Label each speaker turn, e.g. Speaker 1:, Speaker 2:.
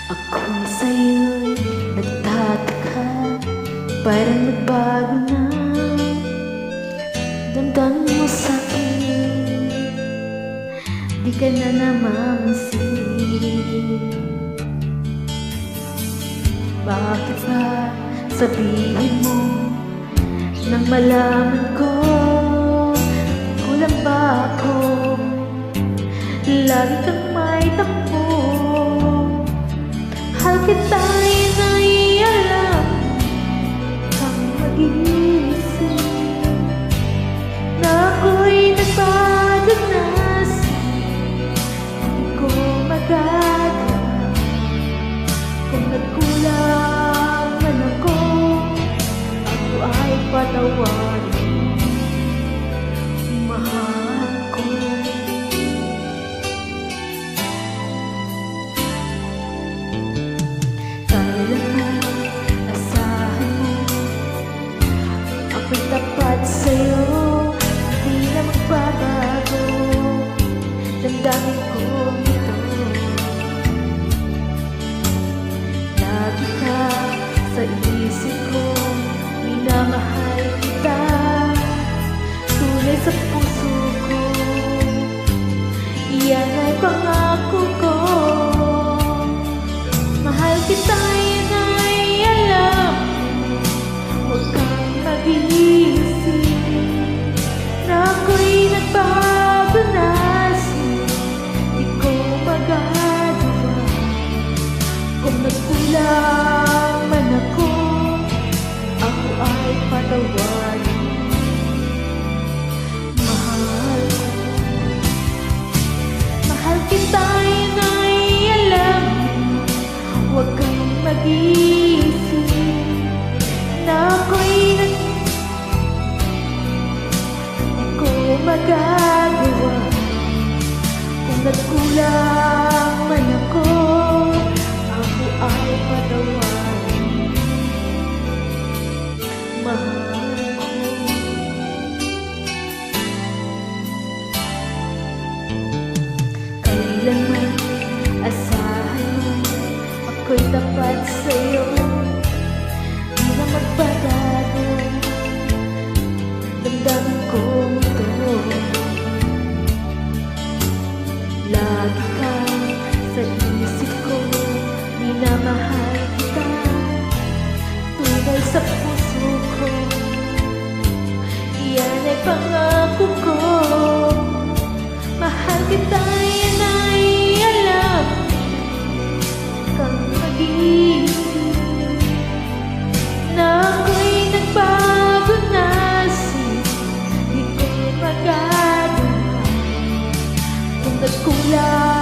Speaker 1: Ako'y sa'yo'y nagtataka, parang nagbago na damdamin mo sa'kin. Di ka na namamansin. Bakit ba sabihin mo nang malaman ko kulang ba ako? Lagi kang may takbo. Mahal kita, yun ay alam kang mag-iisip na ako'y nagpadanas. Hindi ko magagawa kung nagkulang man ako ay patawarin. Mahal ko. Ako'y tapat sa'yo, di na magbabago. Damdamin ko ito. Lagi ka sa isip ko, minamahal kita, tunay sa puso ko. Iyan ay pangako ko. Mahal kita, yan ay alam. Huwag kang mag-iisip na ako'y nagbago na. Di ko magagawa kung nagkulang man ako ay patawarin. Mahal ko. Mahal kita, yun ay alam. Huwag kang mag-iisip na ako'y di ko magagawa kung nagkulang man ako ay patawarin. Mahal ko. Kailanman asahan mo ako'y tapat sa'yo, di na magbabago. Damdamin ko ito. Lagi ka sa isip ko, minamahal kita, tunay sa puso ko. Iyan ay pangako ko. Mahal kita, yan ay alam kang mag-iisip na ako'y nagbago na. Di ko magagawa kung nagkulang